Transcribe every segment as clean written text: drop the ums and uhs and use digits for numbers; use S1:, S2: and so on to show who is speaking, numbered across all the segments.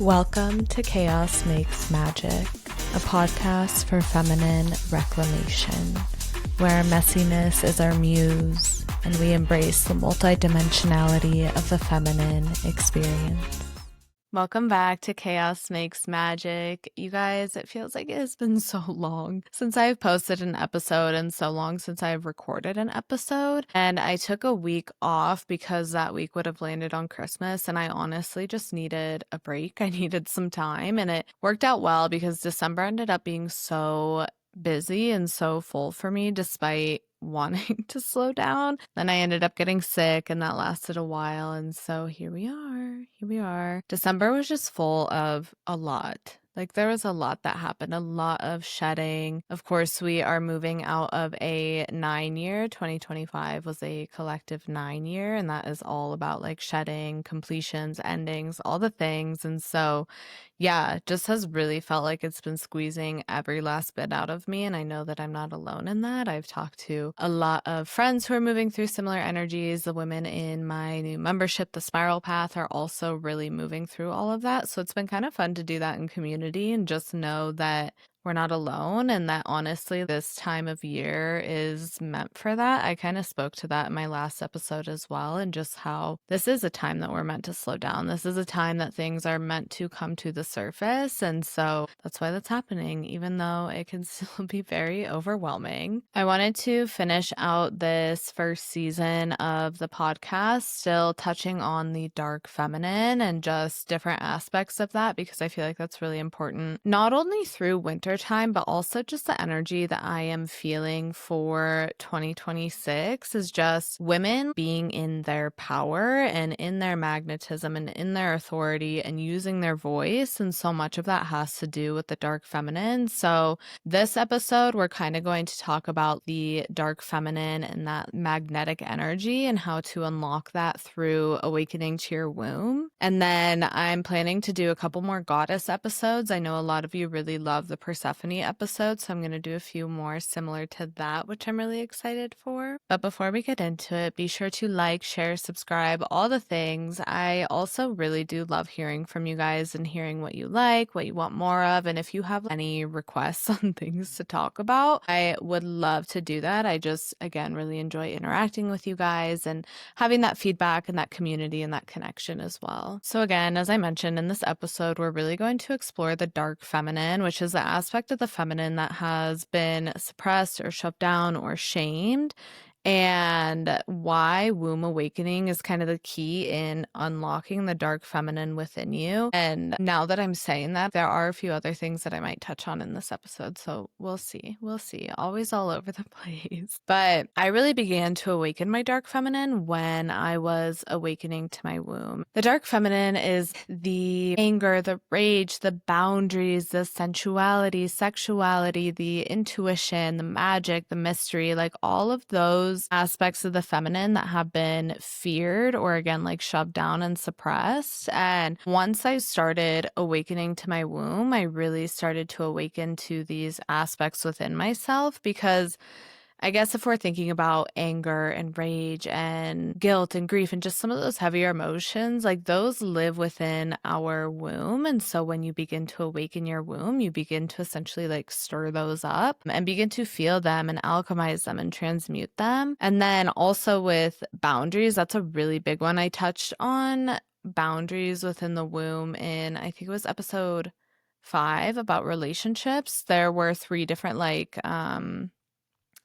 S1: Welcome to Chaos Makes Magic, a podcast for feminine reclamation, where messiness is our muse and we embrace the multidimensionality of the feminine experience. Welcome back to Chaos Makes Magic. You guys, it feels like it has been so long since I've posted an episode and so long since I've recorded an episode. And I took a week off because that week would have landed on Christmas and I honestly just needed a break. I needed some time and it worked out well because December ended up being so busy and so full for me despite wanting to slow down. Then I ended up getting sick and that lasted a while. And so here we are. December was just full of a lot. Like there was a lot that happened, a lot of shedding. Of course, we are moving out of a 9-year. 2025 was a collective 9-year, and that is all about like shedding, completions, endings, all the things. And so, yeah, just has really felt like it's been squeezing every last bit out of me. And I know that I'm not alone in that. I've talked to a lot of friends who are moving through similar energies. The women in my new membership, the Spiral Path, are also really moving through all of that. So it's been kind of fun to do that in community and just know that we're not alone and that honestly this time of year is meant for that. I kind of spoke to that in my last episode as well, and just how this is a time that we're meant to slow down. This is a time that things are meant to come to the surface, and so that's why that's happening, even though it can still be very overwhelming. I wanted to finish out this first season of the podcast still touching on the dark feminine and just different aspects of that, because I feel like that's really important, not only through winter time, but also just the energy that I am feeling for 2026 is just women being in their power and in their magnetism and in their authority and using their voice. And so much of that has to do with the dark feminine. So this episode, we're kind of going to talk about the dark feminine and that magnetic energy and how to unlock that through awakening to your womb. And then I'm planning to do a couple more goddess episodes. I know a lot of you really love the Persephone episode, so I'm going to do a few more similar to that, which I'm really excited for. But before we get into it, be sure to like, share, subscribe, all the things. I also really do love hearing from you guys and hearing what you like, what you want more of, and if you have any requests on things to talk about, I would love to do that. I just, again, really enjoy interacting with you guys and having that feedback and that community and that connection as well. So again, as I mentioned in this episode, we're really going to explore the dark feminine, which is the aspect of the feminine that has been suppressed or shoved down or shamed, and why womb awakening is kind of the key in unlocking the dark feminine within you. And now that I'm saying that, there are a few other things that I might touch on in this episode. So we'll see. Always all over the place. But I really began to awaken my dark feminine when I was awakening to my womb. The dark feminine is the anger, the rage, the boundaries, the sensuality, sexuality, the intuition, the magic, the mystery, like all of those aspects of the feminine that have been feared or again like shoved down and suppressed. And once I started awakening to my womb, I really started to awaken to these aspects within myself, because I guess if we're thinking about anger and rage and guilt and grief and just some of those heavier emotions, like those live within our womb. And so when you begin to awaken your womb, you begin to essentially like stir those up and begin to feel them and alchemize them and transmute them. And then also with boundaries, that's a really big one. I touched on boundaries within the womb in, I think it was episode 5 about relationships. There were 3 different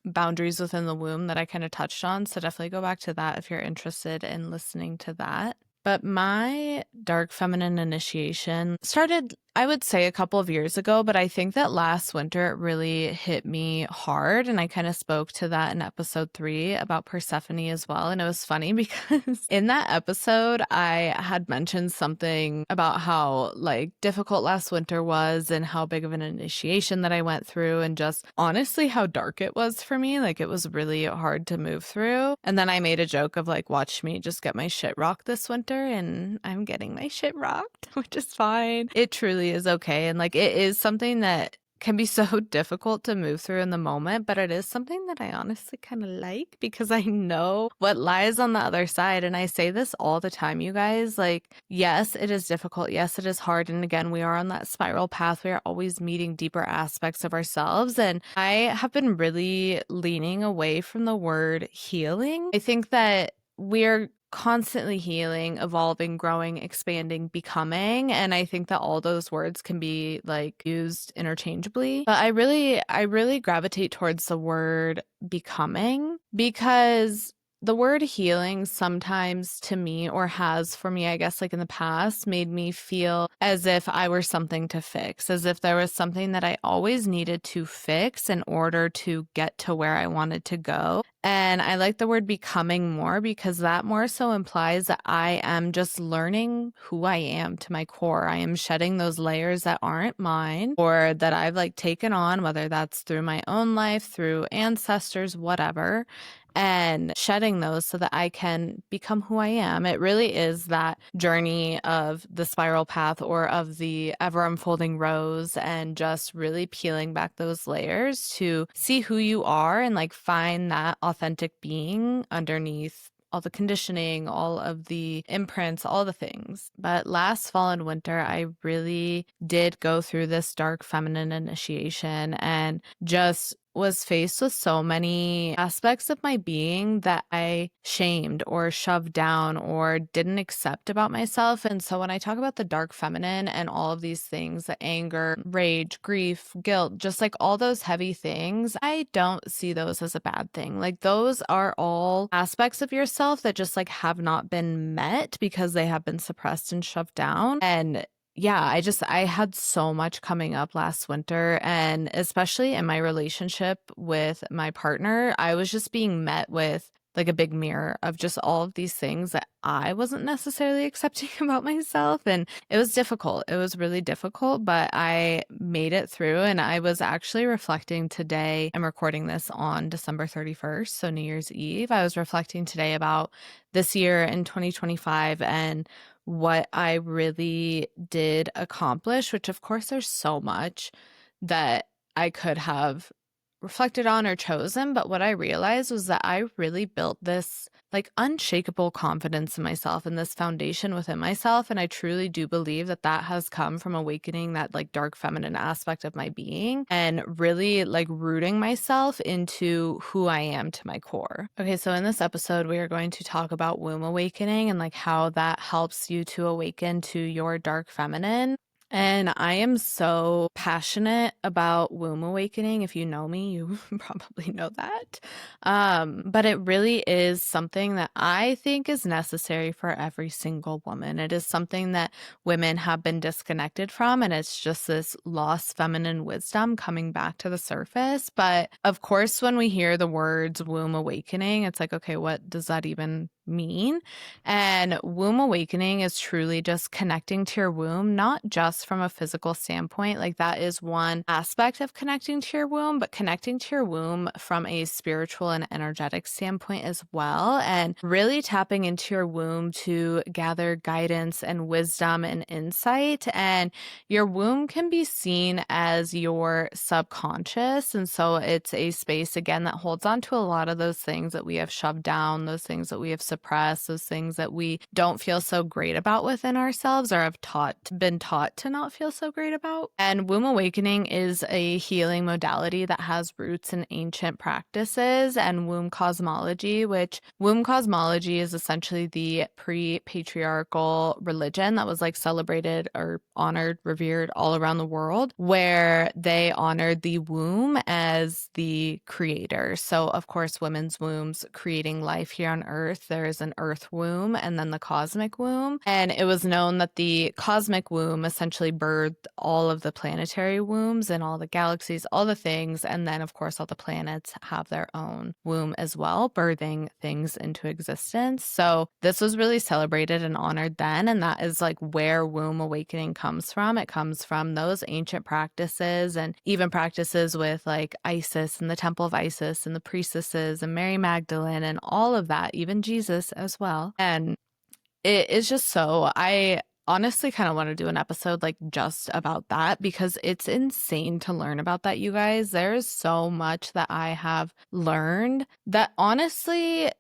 S1: boundaries within the womb that I kind of touched on. So definitely go back to that if you're interested in listening to that. But my dark feminine initiation started, I would say, a couple of years ago, but I think that last winter it really hit me hard. And I kind of spoke to that in episode 3 about Persephone as well. And it was funny because in that episode, I had mentioned something about how like difficult last winter was and how big of an initiation that I went through and just honestly how dark it was for me. Like it was really hard to move through. And then I made a joke of like, watch me just get my shit rocked this winter, and I'm getting my shit rocked, which is fine. It truly is okay. And like it is something that can be so difficult to move through in the moment, but it is something that I honestly kind of like because I know what lies on the other side. And I say this all the time, you guys, like, yes, it is difficult. Yes, it is hard. And again, we are on that spiral path. We are always meeting deeper aspects of ourselves. And I have been really leaning away from the word healing. I think that we're constantly healing, evolving, growing, expanding, becoming. And I think that all those words can be like used interchangeably. But I really gravitate towards the word becoming because the word healing sometimes to me, or has for me, I guess, like in the past, made me feel as if I were something to fix, as if there was something that I always needed to fix in order to get to where I wanted to go. And I like the word becoming more because that more so implies that I am just learning who I am to my core. I am shedding those layers that aren't mine or that I've like taken on, whether that's through my own life, through ancestors, whatever, and shedding those so that I can become who I am. It really is that journey of the spiral path or of the ever unfolding rose, and just really peeling back those layers to see who you are and like find that authentic being underneath all the conditioning, all of the imprints, all the things. But last fall and winter, I really did go through this dark feminine initiation and just was faced with so many aspects of my being that I shamed or shoved down or didn't accept about myself. And so when I talk about the dark feminine and all of these things, the anger, rage, grief, guilt, just like all those heavy things, I don't see those as a bad thing. Like those are all aspects of yourself that just like have not been met because they have been suppressed and shoved down. And yeah, I had so much coming up last winter, and especially in my relationship with my partner, I was just being met with like a big mirror of just all of these things that I wasn't necessarily accepting about myself. And it was difficult. It was really difficult, but I made it through. And I was actually reflecting today. I'm recording this on December 31st, so New Year's Eve. I was reflecting today about this year in 2025 and what I really did accomplish, which of course there's so much that I could have reflected on or chosen, but what I realized was that I really built this like unshakable confidence in myself and this foundation within myself. And I truly do believe that that has come from awakening that like dark feminine aspect of my being and really like rooting myself into who I am to my core. Okay, so in this episode, we are going to talk about womb awakening and like how that helps you to awaken to your dark feminine. And I am so passionate about womb awakening. If you know me, you probably know that. But it really is something that I think is necessary for every single woman. It is something that women have been disconnected from, and it's just this lost feminine wisdom coming back to the surface. But of course, when we hear the words womb awakening, it's like, okay, what does that even mean? And womb awakening is truly just connecting to your womb, not just from a physical standpoint. Like that is one aspect of connecting to your womb, but connecting to your womb from a spiritual and energetic standpoint as well. And really tapping into your womb to gather guidance and wisdom and insight. And your womb can be seen as your subconscious. And so it's a space, again, that holds on to a lot of those things that we have shoved down, those things that we have suppress, those things that we don't feel so great about within ourselves or have been taught to not feel so great about. And womb awakening is a healing modality that has roots in ancient practices and womb cosmology, which womb cosmology is essentially the pre-patriarchal religion that was like celebrated or honored, revered all around the world, where they honored the womb as the creator. So of course, women's wombs creating life here on earth. There is an earth womb and then the cosmic womb. And it was known that the cosmic womb essentially birthed all of the planetary wombs and all the galaxies, all the things. And then, of course, all the planets have their own womb as well, birthing things into existence. So this was really celebrated and honored then. And that is like where womb awakening comes from. It comes from those ancient practices and even practices with like Isis and the Temple of Isis and the priestesses and Mary Magdalene and all of that, even Jesus as well. And it is just so, I honestly kind of want to do an episode like just about that because it's insane to learn about that, you guys. There's so much that I have learned that honestly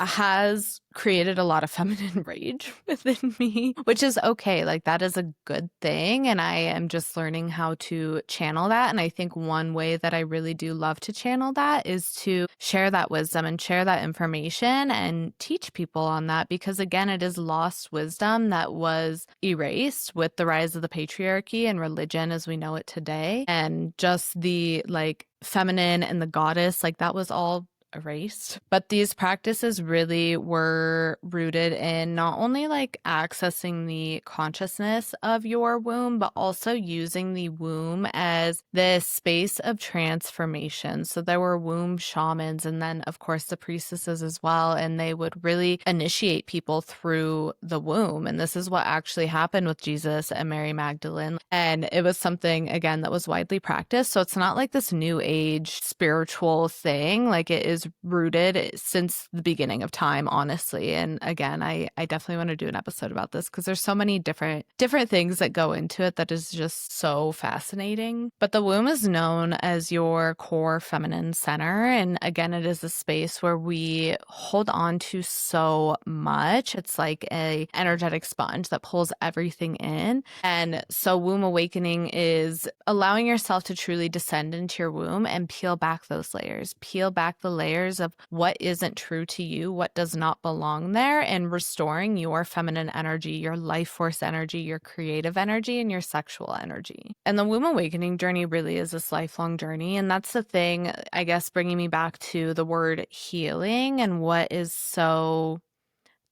S1: has created a lot of feminine rage within me, which is okay. Like, that is a good thing. And I am just learning how to channel that. And I think one way that I really do love to channel that is to share that wisdom and share that information and teach people on that. Because again, it is lost wisdom that was erased with the rise of the patriarchy and religion as we know it today. And just the like feminine and the goddess, like that was all erased. But these practices really were rooted in not only like accessing the consciousness of your womb, but also using the womb as this space of transformation. So there were womb shamans and then of course the priestesses as well, and they would really initiate people through the womb. And this is what actually happened with Jesus and Mary Magdalene. And it was something again that was widely practiced. So it's not like this new age spiritual thing. Like, it is rooted since the beginning of time, honestly. And again, I definitely want to do an episode about this because there's so many different things that go into it that is just so fascinating. But the womb is known as your core feminine center. And again, it is a space where we hold on to so much. It's like a energetic sponge that pulls everything in. And so womb awakening is allowing yourself to truly descend into your womb and peel back those layers, peel back the layers of what isn't true to you, what does not belong there, and restoring your feminine energy, your life force energy, your creative energy, and your sexual energy. And the womb awakening journey really is this lifelong journey. And that's the thing, I guess, bringing me back to the word healing. And what is so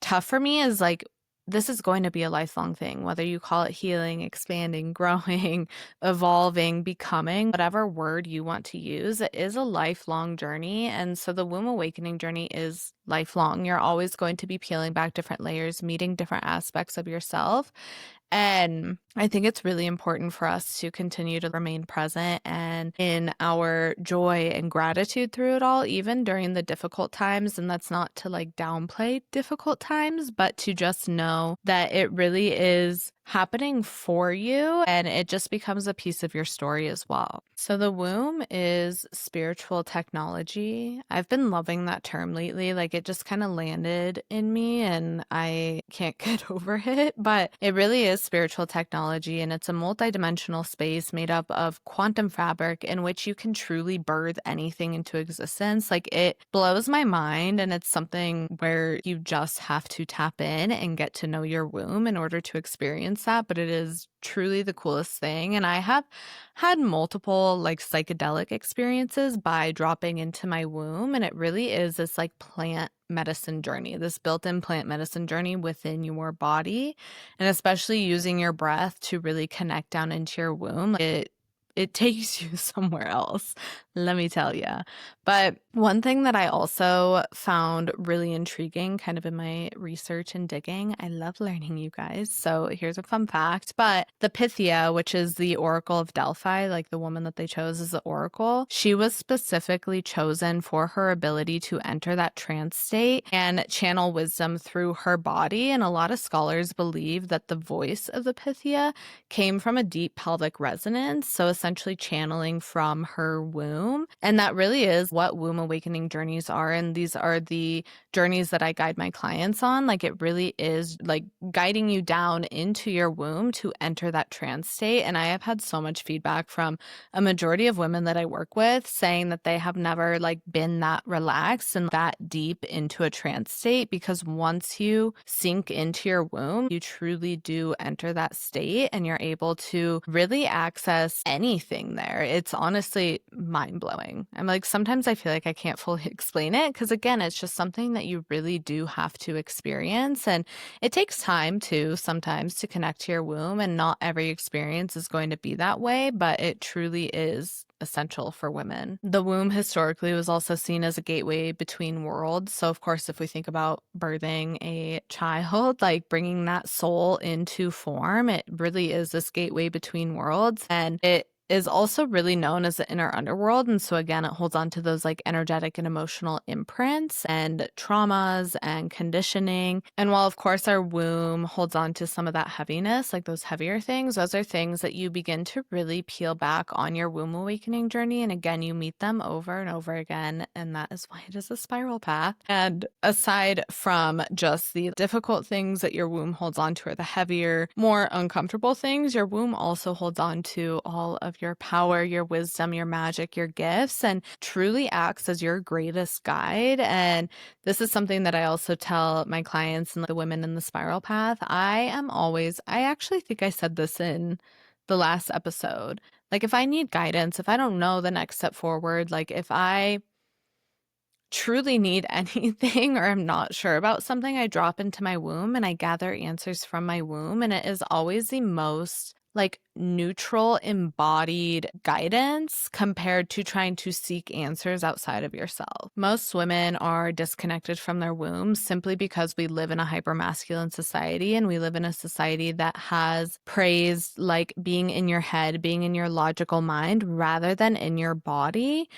S1: tough for me is like, this is going to be a lifelong thing, whether you call it healing, expanding, growing, evolving, becoming, whatever word you want to use. It is a lifelong journey. And so the womb awakening journey is lifelong. You're always going to be peeling back different layers, meeting different aspects of yourself. And I think it's really important for us to continue to remain present and in our joy and gratitude through it all, even during the difficult times. And that's not to like downplay difficult times, but to just know that it really is happening for you and it just becomes a piece of your story as well. So the womb is spiritual technology. I've been loving that term lately. Like, it just kind of landed in me and I can't get over it, but it really is spiritual technology, and it's a multidimensional space made up of quantum fabric in which you can truly birth anything into existence. Like, it blows my mind, and it's something where you just have to tap in and get to know your womb in order to experience that. But it is truly the coolest thing. And I have had multiple like psychedelic experiences by dropping into my womb, and it really is this like plant medicine journey, this built-in plant medicine journey within your body, and especially using your breath to really connect down into your womb. It takes you somewhere else, let me tell you. But one thing that I also found really intriguing kind of in my research and digging, I love learning, you guys. So here's a fun fact, but the Pythia, which is the Oracle of Delphi, like the woman that they chose as the Oracle, she was specifically chosen for her ability to enter that trance state and channel wisdom through her body. And a lot of scholars believe that the voice of the Pythia came from a deep pelvic resonance. So essentially channeling from her womb. And that really is what womb awakening journeys are. And these are the journeys that I guide my clients on. Like, it really is like guiding you down into your womb to enter that trance state. And I have had so much feedback from a majority of women that I work with saying that they have never like been that relaxed and that deep into a trance state, because once you sink into your womb, you truly do enter that state and you're able to really access anything there. It's honestly mind-blowing. I'm like, sometimes I feel like I can't fully explain it because again, it's just something that you really do have to experience, and it takes time too sometimes to connect to your womb, and not every experience is going to be that way, but it truly is essential for women. The womb historically was also seen as a gateway between worlds. So of course, if we think about birthing a child, like bringing that soul into form, it really is this gateway between worlds. And it is also really known as the inner underworld. And so again, it holds on to those like energetic and emotional imprints and traumas and conditioning. And while of course our womb holds on to some of that heaviness, like those heavier things, those are things that you begin to really peel back on your womb awakening journey. And again, you meet them over and over again. And that is why it is a spiral path. And aside from just the difficult things that your womb holds on to, or the heavier, more uncomfortable things, your womb also holds on to all of your power, your wisdom, your magic, your gifts, and truly acts as your greatest guide. And this is something that I also tell my clients and the women in the spiral path. I actually think I said this in the last episode. Like, if I need guidance, if I don't know the next step forward, like if I truly need anything or I'm not sure about something, I drop into my womb and I gather answers from my womb. And it is always the most like neutral, embodied guidance compared to trying to seek answers outside of yourself. Most women are disconnected from their wombs simply because we live in a hypermasculine society, and we live in a society that has praised like being in your head, being in your logical mind rather than in your body.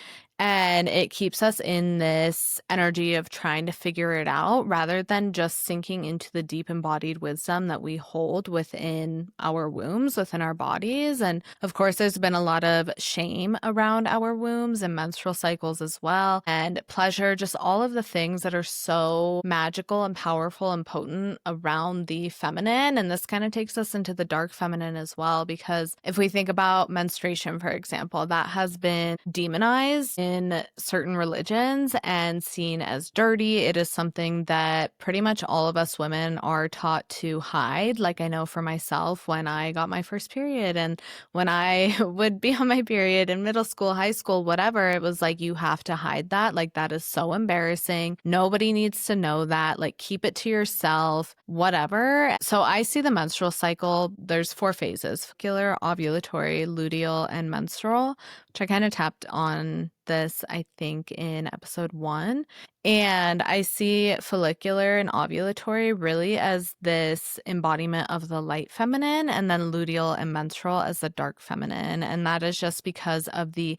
S1: And it keeps us in this energy of trying to figure it out rather than just sinking into the deep embodied wisdom that we hold within our wombs, within our bodies. And of course, there's been a lot of shame around our wombs and menstrual cycles as well, and pleasure, just all of the things that are so magical and powerful and potent around the feminine. And this kind of takes us into the dark feminine as well, because if we think about menstruation, for example, that has been demonized in certain religions and seen as dirty. It is something that pretty much all of us women are taught to hide. Like, I know for myself, when I got my first period and when I would be on my period in middle school, high school, whatever, it was like, you have to hide that. Like, that is so embarrassing. Nobody needs to know that. Like, keep it to yourself, whatever. So I see the menstrual cycle, there's 4 phases: follicular, ovulatory, luteal, and menstrual, which I kind of tapped on this, I think, in episode 1. And I see follicular and ovulatory really as this embodiment of the light feminine, and then luteal and menstrual as the dark feminine. And that is just because of the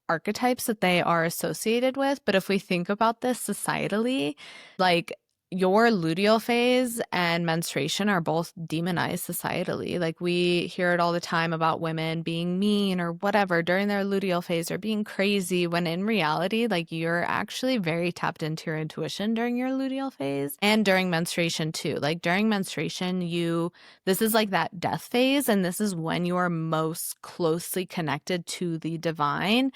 S1: archetypes that they are associated with. But if we think about this societally, like, your luteal phase and menstruation are both demonized societally. Like, we hear it all the time about women being mean or whatever during their luteal phase, or being crazy, when in reality, like, you're actually very tapped into your intuition during your luteal phase and during menstruation too. Like, during menstruation, this is like that death phase, and this is when you are most closely connected to the divine.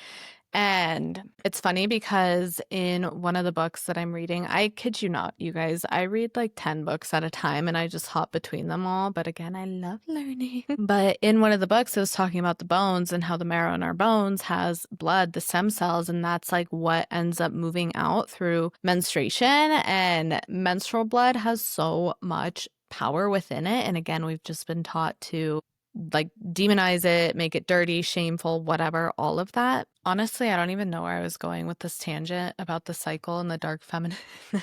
S1: And it's funny because in one of the books that I'm reading, I kid you not, you guys, I read like 10 books at a time and I just hop between them all. But again, I love learning. But in one of the books, it was talking about the bones and how the marrow in our bones has blood, the stem cells, and that's like what ends up moving out through menstruation. And menstrual blood has so much power within it. And again, we've just been taught to like demonize it, make it dirty, shameful, whatever, all of that. Honestly, I don't even know where I was going with this tangent about the cycle and the dark feminine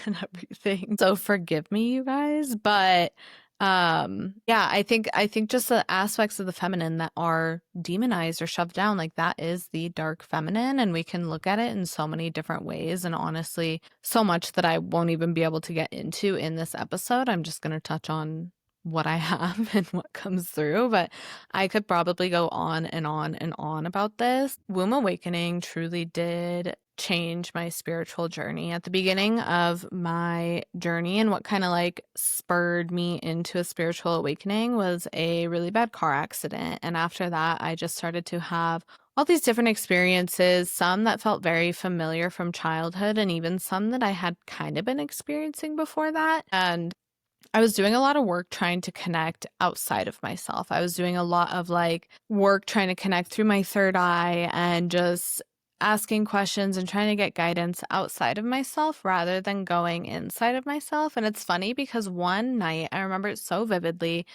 S1: and everything. So forgive me, you guys. But yeah, I think just the aspects of the feminine that are demonized or shoved down, like, that is the dark feminine, and we can look at it in so many different ways. And honestly, so much that I won't even be able to get into in this episode. I'm just going to touch on what I have and what comes through, but I could probably go on and on and on about this. Womb awakening truly did change my spiritual journey. At the beginning of my journey, and what kind of like spurred me into a spiritual awakening, was a really bad car accident. And after that, I just started to have all these different experiences, some that felt very familiar from childhood, and even some that I had kind of been experiencing before that. And I was doing a lot of work trying to connect outside of myself. I was doing a lot of like work trying to connect through my third eye and just asking questions and trying to get guidance outside of myself rather than going inside of myself. And it's funny because one night, I remember it so vividly,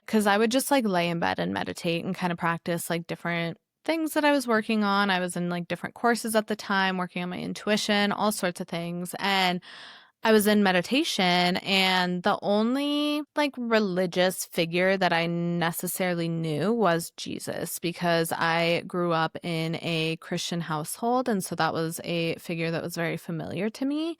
S1: because I would just like lay in bed and meditate and kind of practice like different things that I was working on. I was in like different courses at the time, working on my intuition, all sorts of things. And I was in meditation, and the only like religious figure that I necessarily knew was Jesus, because I grew up in a Christian household. And so that was a figure that was very familiar to me.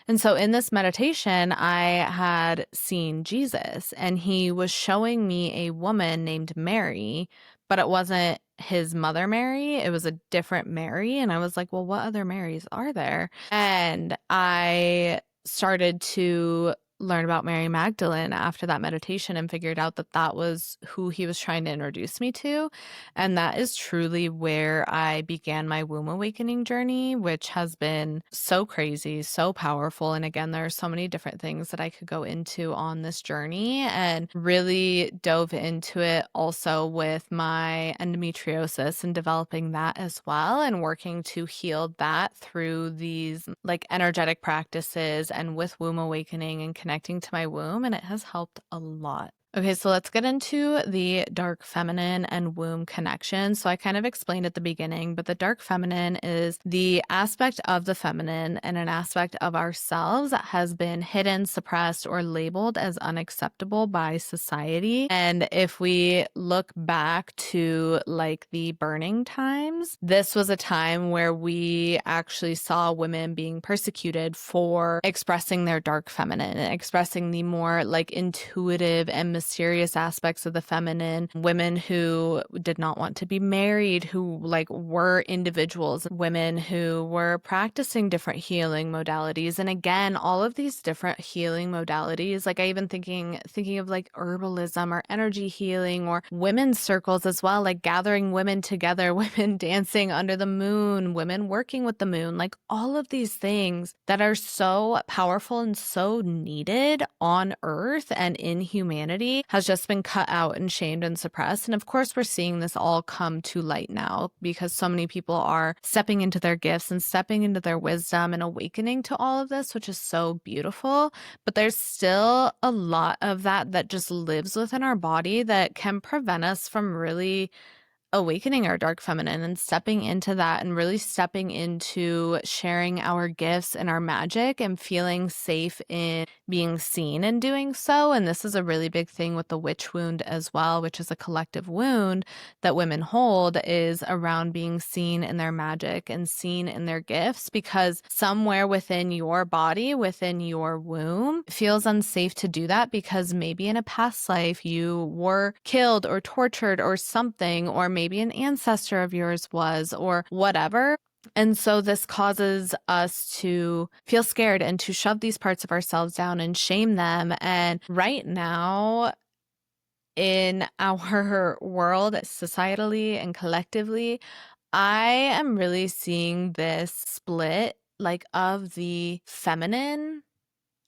S1: And so in this meditation, I had seen Jesus, and he was showing me a woman named Mary, but it wasn't his mother Mary. It was a different Mary. And I was like, well, what other Marys are there? And I started to learn about Mary Magdalene after that meditation and figured out that that was who he was trying to introduce me to. And that is truly where I began my womb awakening journey, which has been so crazy, so powerful. And again, there are so many different things that I could go into on this journey, and really dove into it also with my endometriosis and developing that as well, and working to heal that through these like energetic practices and with womb awakening and connecting to my womb. And it has helped a lot. Okay, so let's get into the dark feminine and womb connection. So I kind of explained at the beginning, but the dark feminine is the aspect of the feminine and an aspect of ourselves that has been hidden, suppressed, or labeled as unacceptable by society. And if we look back to like the burning times, this was a time where we actually saw women being persecuted for expressing their dark feminine, expressing the more like intuitive and mysterious aspects of the feminine. Women who did not want to be married, who like were individuals, women who were practicing different healing modalities. And again, all of these different healing modalities, like I even thinking of like herbalism or energy healing or women's circles as well, like gathering women together, women dancing under the moon, women working with the moon, like all of these things that are so powerful and so needed on earth and in humanity has just been cut out and shamed and suppressed. And of course, we're seeing this all come to light now because so many people are stepping into their gifts and stepping into their wisdom and awakening to all of this, which is so beautiful. But there's still a lot of that just lives within our body that can prevent us from really awakening our dark feminine and stepping into that and really stepping into sharing our gifts and our magic and feeling safe in being seen and doing so. And this is a really big thing with the witch wound as well, which is a collective wound that women hold, is around being seen in their magic and seen in their gifts, because somewhere within your body, within your womb, feels unsafe to do that because maybe in a past life you were killed or tortured or something, or maybe an ancestor of yours was, or whatever. And so this causes us to feel scared and to shove these parts of ourselves down and shame them. And right now, in our world, societally and collectively, I am really seeing this split like of the feminine.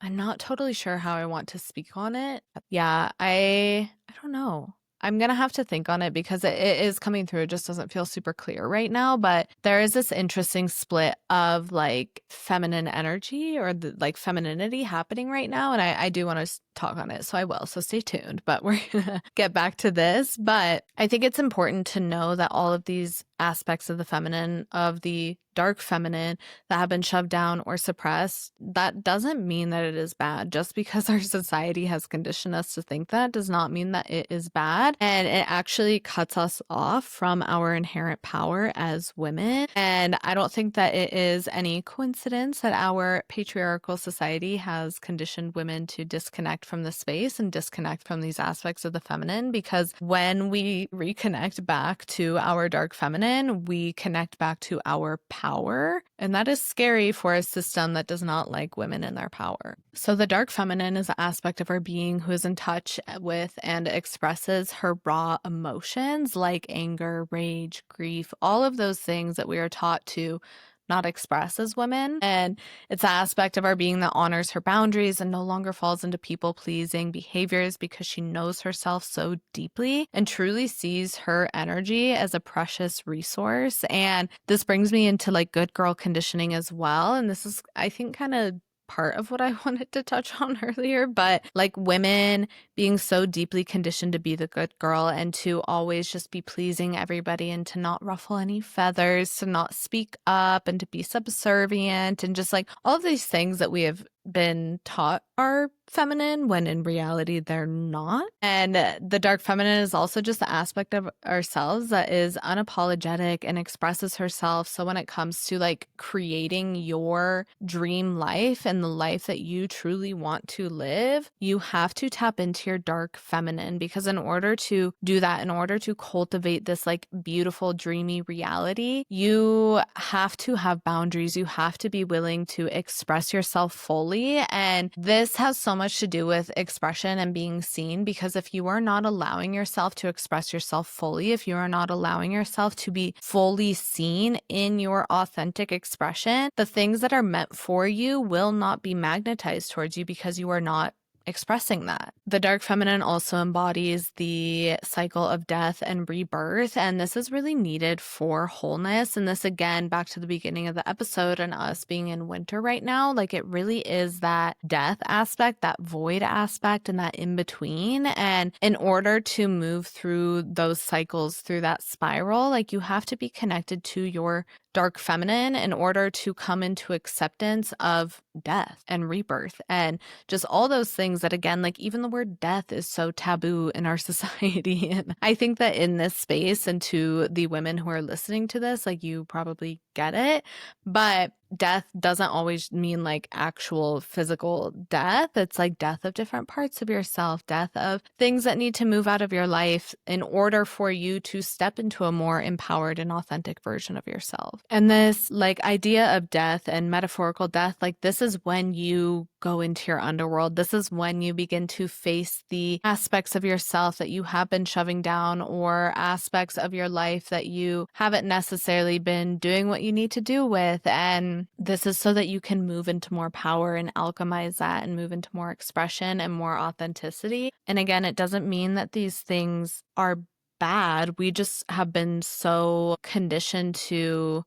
S1: I'm not totally sure how I want to speak on it. Yeah, I don't know. I'm going to have to think on it because it is coming through. It just doesn't feel super clear right now. But there is this interesting split of like feminine energy or the, like femininity happening right now. And I do want to talk on it. So I will. So stay tuned. But we're going to get back to this. But I think it's important to know that all of these aspects of the feminine, of the dark feminine that have been shoved down or suppressed, that doesn't mean that it is bad. Just because our society has conditioned us to think that does not mean that it is bad. And it actually cuts us off from our inherent power as women. And I don't think that it is any coincidence that our patriarchal society has conditioned women to disconnect from the space and disconnect from these aspects of the feminine, because when we reconnect back to our dark feminine, we connect back to our power. And that is scary for a system that does not like women in their power. So the dark feminine is an aspect of our being who is in touch with and expresses her raw emotions like anger, rage, grief, all of those things that we are taught to not express as women. And it's an aspect of our being that honors her boundaries and no longer falls into people-pleasing behaviors because she knows herself so deeply and truly sees her energy as a precious resource. And this brings me into like good girl conditioning as well. And this is, I think, kind of part of what I wanted to touch on earlier, but like women being so deeply conditioned to be the good girl and to always just be pleasing everybody and to not ruffle any feathers, to not speak up and to be subservient and just like all of these things that we have been taught are feminine when in reality they're not. And the dark feminine is also just the aspect of ourselves that is unapologetic and expresses herself. So when it comes to like creating your dream life and the life that you truly want to live, you have to tap into your dark feminine, because in order to do that, in order to cultivate this like beautiful dreamy reality, you have to have boundaries. You have to be willing to express yourself fully. And this has so much to do with expression and being seen, because if you are not allowing yourself to express yourself fully, if you are not allowing yourself to be fully seen in your authentic expression, the things that are meant for you will not be magnetized towards you because you are not expressing that. The dark feminine also embodies the cycle of death and rebirth, and this is really needed for wholeness. And this, again, back to the beginning of the episode and us being in winter right now, like it really is that death aspect, that void aspect, and that in between. And in order to move through those cycles, through that spiral, like you have to be connected to your dark feminine in order to come into acceptance of death and rebirth and just all those things that, again, like even the word death is so taboo in our society. And I think that in this space, and to the women who are listening to this, like you probably get it, but death doesn't always mean like actual physical death. It's like death of different parts of yourself, death of things that need to move out of your life in order for you to step into a more empowered and authentic version of yourself. And this like idea of death and metaphorical death, like this is when you go into your underworld. This is when you begin to face the aspects of yourself that you have been shoving down, or aspects of your life that you haven't necessarily been doing what you need to do with. And this is so that you can move into more power and alchemize that and move into more expression and more authenticity. And again, it doesn't mean that these things are bad. We just have been so conditioned to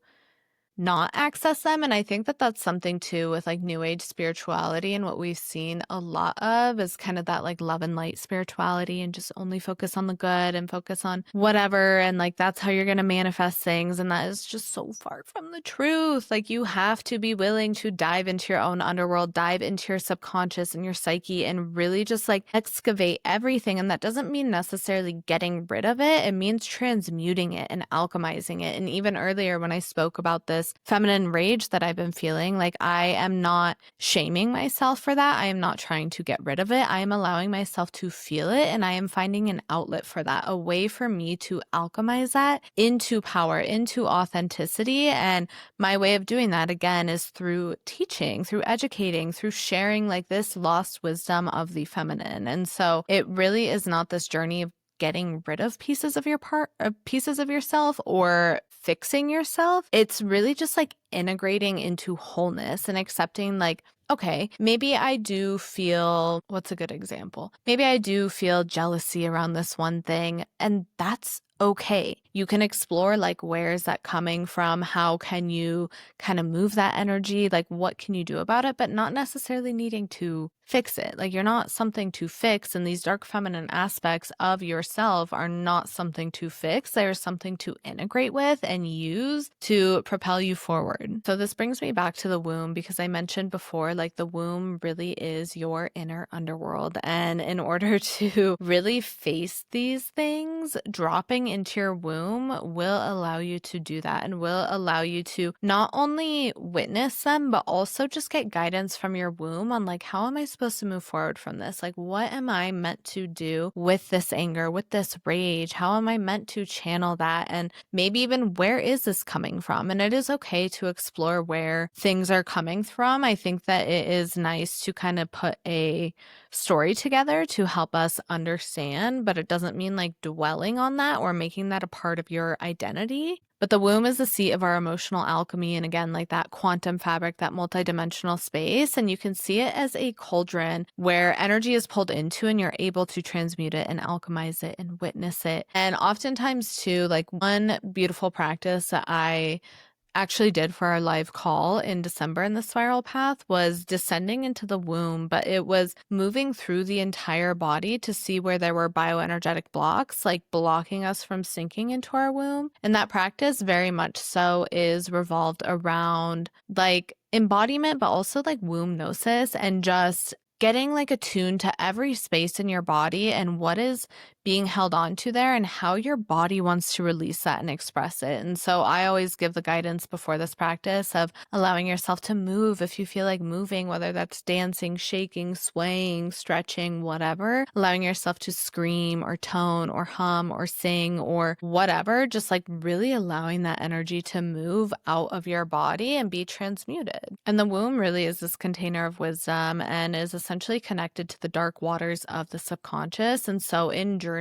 S1: not access them. And I think that that's something too with like new age spirituality, and what we've seen a lot of is kind of that like love and light spirituality, and just only focus on the good and focus on whatever, and like that's how you're going to manifest things. And that is just so far from the truth. Like you have to be willing to dive into your own underworld, dive into your subconscious and your psyche, and really just like excavate everything. And that doesn't mean necessarily getting rid of it. It means transmuting it and alchemizing it. And even earlier when I spoke about this feminine rage that I've been feeling, like I am not shaming myself for that. I am not trying to get rid of it. I am allowing myself to feel it, and I am finding an outlet for that, a way for me to alchemize that into power, into authenticity. And my way of doing that, again, is through teaching, through educating, through sharing like this lost wisdom of the feminine. And so it really is not this journey of getting rid of pieces of pieces of yourself or fixing yourself. It's really just like integrating into wholeness and accepting like, okay, maybe I do feel, what's a good example? Maybe I do feel jealousy around this one thing, and that's okay. You can explore like, where is that coming from? How can you kind of move that energy? Like, what can you do about it? But not necessarily needing to fix it. Like, you're not something to fix, and these dark feminine aspects of yourself are not something to fix. They're something to integrate with and use to propel you forward. So this brings me back to the womb, because I mentioned before, like the womb really is your inner underworld. And in order to really face these things, dropping into your womb will allow you to do that, and will allow you to not only witness them, but also just get guidance from your womb on like, how am I supposed to move forward from this? Like, what am I meant to do with this anger, with this rage? How am I meant to channel that? And maybe even, where is this coming from? And it is okay to explore where things are coming from. I think that it is nice to kind of put a story together to help us understand, but it doesn't mean like dwelling on that or making that a part of your identity. But the womb is the seat of our emotional alchemy. And again, like that quantum fabric, that multidimensional space. And you can see it as a cauldron where energy is pulled into, and you're able to transmute it and alchemize it and witness it. And oftentimes too, like one beautiful practice that I actually did for our live call in December in the spiral path was descending into the womb, but it was moving through the entire body to see where there were bioenergetic blocks, like blocking us from sinking into our womb. And that practice very much so is revolved around like embodiment, but also like womb gnosis, and just getting like attuned to every space in your body and what is being held on to there and how your body wants to release that and express it. And so I always give the guidance before this practice of allowing yourself to move if you feel like moving, whether that's dancing, shaking, swaying, stretching, whatever, allowing yourself to scream or tone or hum or sing or whatever, just like really allowing that energy to move out of your body and be transmuted. And the womb really is this container of wisdom and is essentially connected to the dark waters of the subconscious. And so in journeying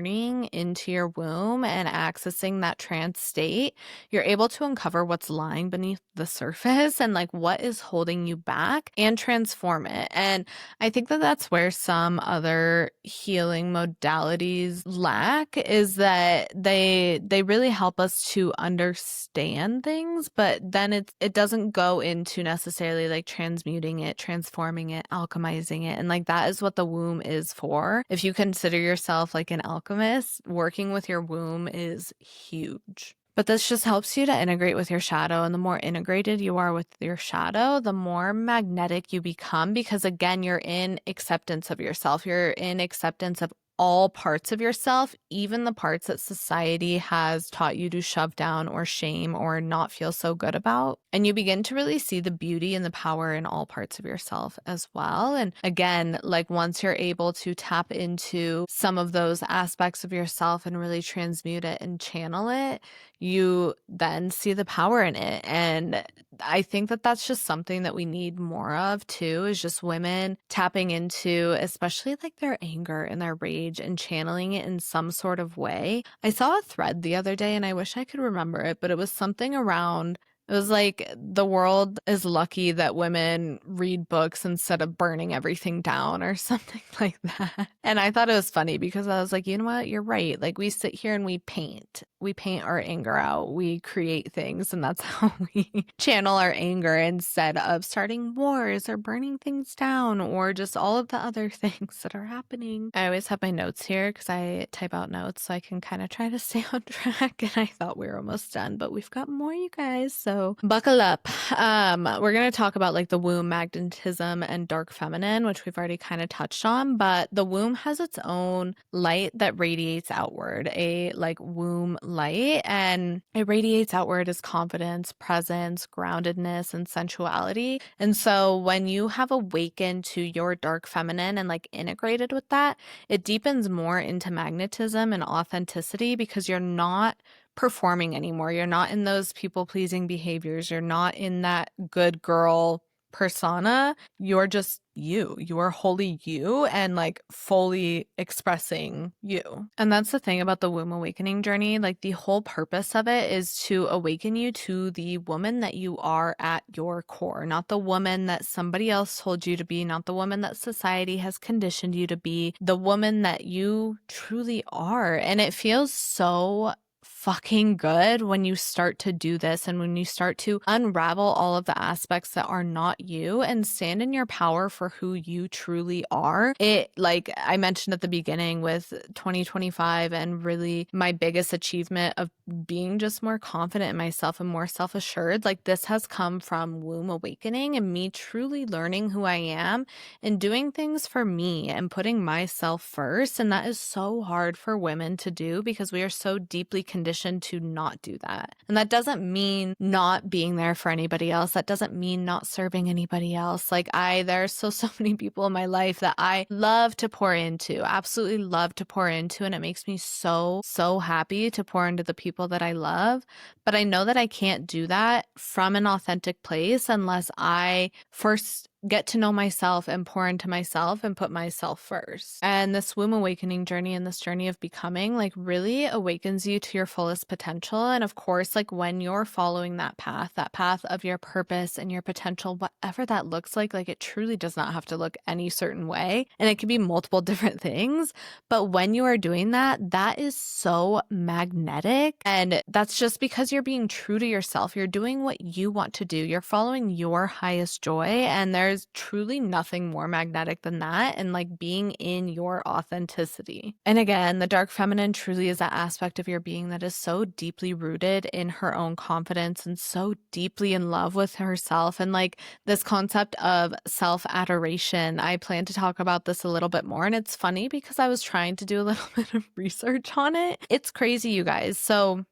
S1: into your womb and accessing that trance state, you're able to uncover what's lying beneath the surface and like what is holding you back and transform it. And I think that that's where some other healing modalities lack, is that they really help us to understand things, but then it doesn't go into necessarily like transmuting it, transforming it, alchemizing it. And like that is what the womb is for. If you consider yourself like an alchemist, working with your womb is huge. But this just helps you to integrate with your shadow. And the more integrated you are with your shadow, the more magnetic you become, because again, you're in acceptance of yourself. You're in acceptance of all parts of yourself, even the parts that society has taught you to shove down or shame or not feel so good about. And you begin to really see the beauty and the power in all parts of yourself as well. And again, like once you're able to tap into some of those aspects of yourself and really transmute it and channel it, you then see the power in it. And I think that that's just something that we need more of too, is just women tapping into, especially like their anger and their rage and channeling it in some sort of way. I saw a thread the other day and I wish I could remember it, but it was something around, it was like the world is lucky that women read books instead of burning everything down or something like that. And I thought it was funny because I was like, you know what? You're right. Like we sit here and we paint. We paint our anger out. We create things, and that's how we channel our anger instead of starting wars or burning things down or just all of the other things that are happening. I always have my notes here because I type out notes so I can kind of try to stay on track. And I thought we were almost done, but we've got more, you guys. So buckle up. We're going to talk about like the womb, magnetism, and dark feminine, which we've already kind of touched on, but the womb has its own light that radiates outward, a like womb light, and it radiates outward as confidence, presence, groundedness, and sensuality. And so when you have awakened to your dark feminine and like integrated with that, it deepens more into magnetism and authenticity because you're not performing anymore. You're not in those people-pleasing behaviors. You're not in that good girl persona. You're just you. You are wholly you and like fully expressing you. And that's the thing about the womb awakening journey. Like the whole purpose of it is to awaken you to the woman that you are at your core, not the woman that somebody else told you to be, not the woman that society has conditioned you to be, the woman that you truly are. And it feels so fucking good when you start to do this and when you start to unravel all of the aspects that are not you and stand in your power for who you truly are. It, like I mentioned at the beginning with 2025 and really my biggest achievement of being just more confident in myself and more self-assured, like this has come from womb awakening and me truly learning who I am and doing things for me and putting myself first. And that is so hard for women to do because we are so deeply conditioned to not do that. And that doesn't mean not being there for anybody else. That doesn't mean not serving anybody else. Like there's so many people in my life that I love to pour into, absolutely love to pour into. And it makes me so happy to pour into the people that I love. But I know that I can't do that from an authentic place unless I first get to know myself and pour into myself and put myself first. And this womb awakening journey and this journey of becoming like really awakens you to your fullest potential. And of course, like when you're following that path of your purpose and your potential, whatever that looks like it truly does not have to look any certain way. And it can be multiple different things. But when you are doing that, that is so magnetic. And that's just because you're being true to yourself. You're doing what you want to do. You're following your highest joy. And there's is truly nothing more magnetic than that, and like being in your authenticity. And again, the dark feminine truly is that aspect of your being that is so deeply rooted in her own confidence and so deeply in love with herself. And like this concept of self-adoration, I plan to talk about this a little bit more. And it's funny because I was trying to do a little bit of research on it. It's crazy, you guys. So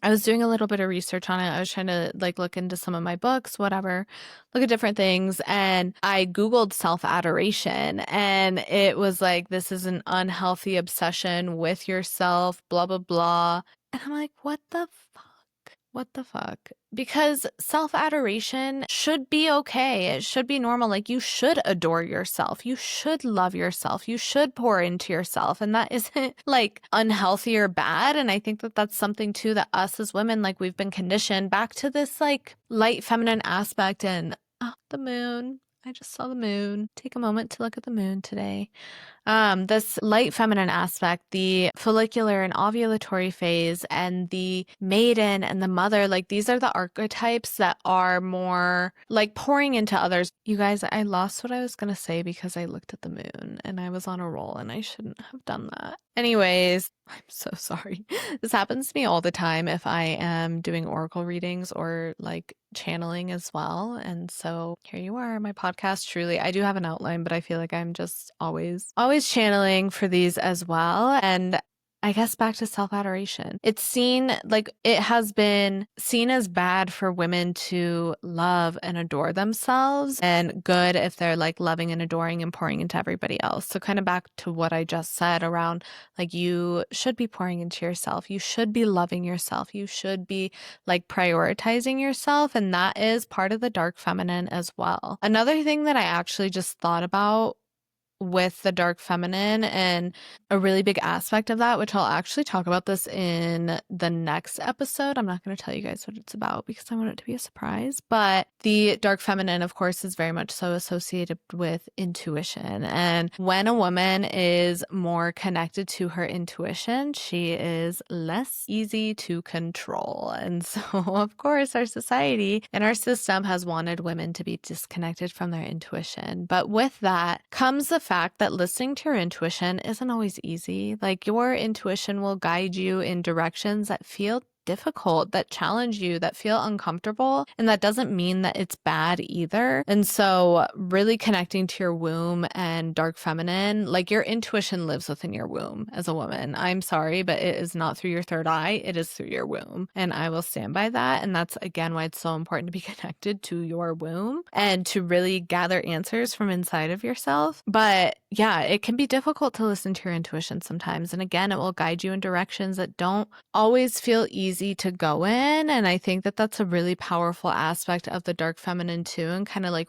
S1: I was doing a little bit of research on it. I was trying to like look into some of my books, whatever, look at different things. And I Googled self-adoration, and it was like, this is an unhealthy obsession with yourself, blah, blah, blah. And I'm like, what the fuck? What the fuck? Because self-adoration should be okay. It should be normal. Like, you should adore yourself. You should love yourself. You should pour into yourself. And that isn't like unhealthy or bad. And I think that that's something too that us as women, like, we've been conditioned back to this like light feminine aspect. And the moon. I just saw the moon. Take a moment to look at the moon today. This light feminine aspect, the follicular and ovulatory phase, and the maiden and the mother, like these are the archetypes that are more like pouring into others. You guys, I lost what I was going to say because I looked at the moon and I was on a roll and I shouldn't have done that. Anyways, I'm so sorry. This happens to me all the time if I am doing oracle readings or like channeling as well. And so here you are, my podcast. Truly, I do have an outline, but I feel like I'm just always channeling for these as well. And I guess back to self-adoration. It's seen, like, it has been seen as bad for women to love and adore themselves, and good if they're like loving and adoring and pouring into everybody else. So kind of back to what I just said around like, you should be pouring into yourself. You should be loving yourself. You should be like prioritizing yourself. And that is part of the dark feminine as well. Another thing that I actually just thought about with the dark feminine, and a really big aspect of that, which I'll actually talk about this in the next episode. I'm not going to tell you guys what it's about because I want it to be a surprise. But the dark feminine, of course, is very much so associated with intuition. And when a woman is more connected to her intuition, she is less easy to control. And so, of course, our society and our system has wanted women to be disconnected from their intuition. But with that comes the fact that listening to your intuition isn't always easy. Like, your intuition will guide you in directions that feel difficult, that challenge you, that feel uncomfortable. And that doesn't mean that it's bad either. And so really connecting to your womb and dark feminine, like your intuition lives within your womb as a woman. I'm sorry, but it is not through your third eye. It is through your womb. And I will stand by that. And that's again why it's so important to be connected to your womb and to really gather answers from inside of yourself. But yeah, it can be difficult to listen to your intuition sometimes. And again, it will guide you in directions that don't always feel easy to go in. And I think that that's a really powerful aspect of the dark feminine too, and kind of like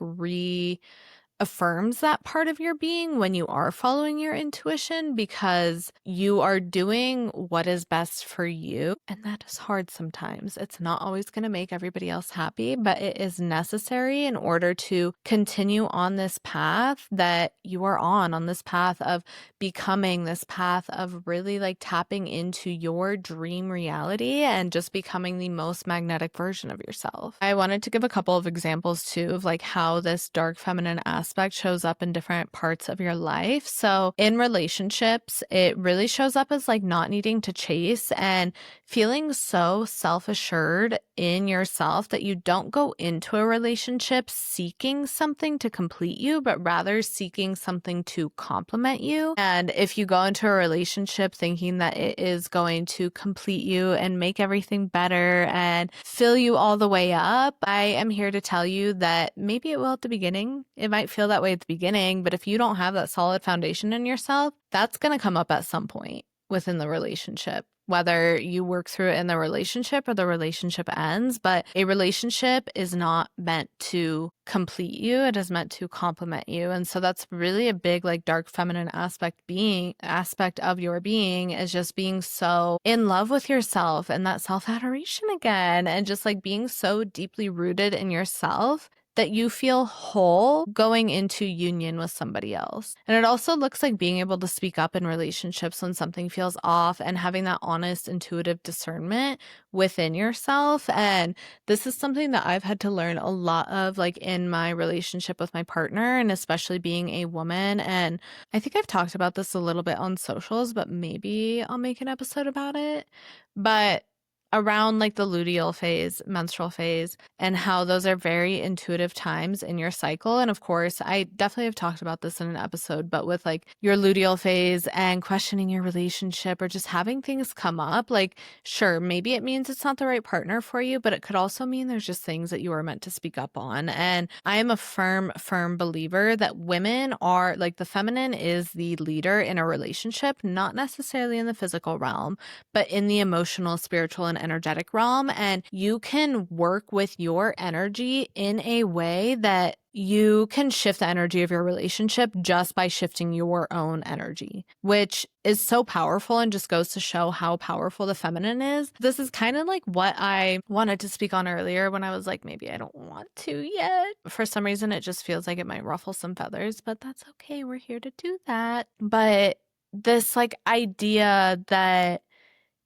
S1: affirms that part of your being when you are following your intuition, because you are doing what is best for you. And that is hard sometimes. It's not always going to make everybody else happy, but it is necessary in order to continue on this path that you are on this path of becoming, this path of really like tapping into your dream reality and just becoming the most magnetic version of yourself. I wanted to give a couple of examples too of like how this dark feminine aspect shows up in different parts of your life. So in relationships, it really shows up as like not needing to chase and feeling so self-assured in yourself that you don't go into a relationship seeking something to complete you, but rather seeking something to complement you. And if you go into a relationship thinking that it is going to complete you and make everything better and fill you all the way up, I am here to tell you that maybe it will at the beginning. It might feel that way at the beginning, but if you don't have that solid foundation in yourself, that's going to come up at some point within the relationship, whether you work through it in the relationship or the relationship ends. But a relationship is not meant to complete you. It is meant to complement you. And so that's really a big like dark feminine aspect of your being, is just being so in love with yourself and that self-adoration again, and just like being so deeply rooted in yourself that you feel whole going into union with somebody else. And it also looks like being able to speak up in relationships when something feels off and having that honest, intuitive discernment within yourself. And this is something that I've had to learn a lot of, like in my relationship with my partner, and especially being a woman. And I think I've talked about this a little bit on socials, but maybe I'll make an episode about it. But around like the luteal phase, menstrual phase, and how those are very intuitive times in your cycle. And of course, I definitely have talked about this in an episode, but with like your luteal phase and questioning your relationship or just having things come up, like, sure, maybe it means it's not the right partner for you, but it could also mean there's just things that you are meant to speak up on. And I am a firm believer that women are like, the feminine is the leader in a relationship, not necessarily in the physical realm, but in the emotional, spiritual, and energetic realm. And you can work with your energy in a way that you can shift the energy of your relationship just by shifting your own energy, which is so powerful and just goes to show how powerful the feminine is. This is kind of like what I wanted to speak on earlier when I was like, maybe I don't want to yet. For some reason, it just feels like it might ruffle some feathers, but that's okay. We're here to do that. But this like idea that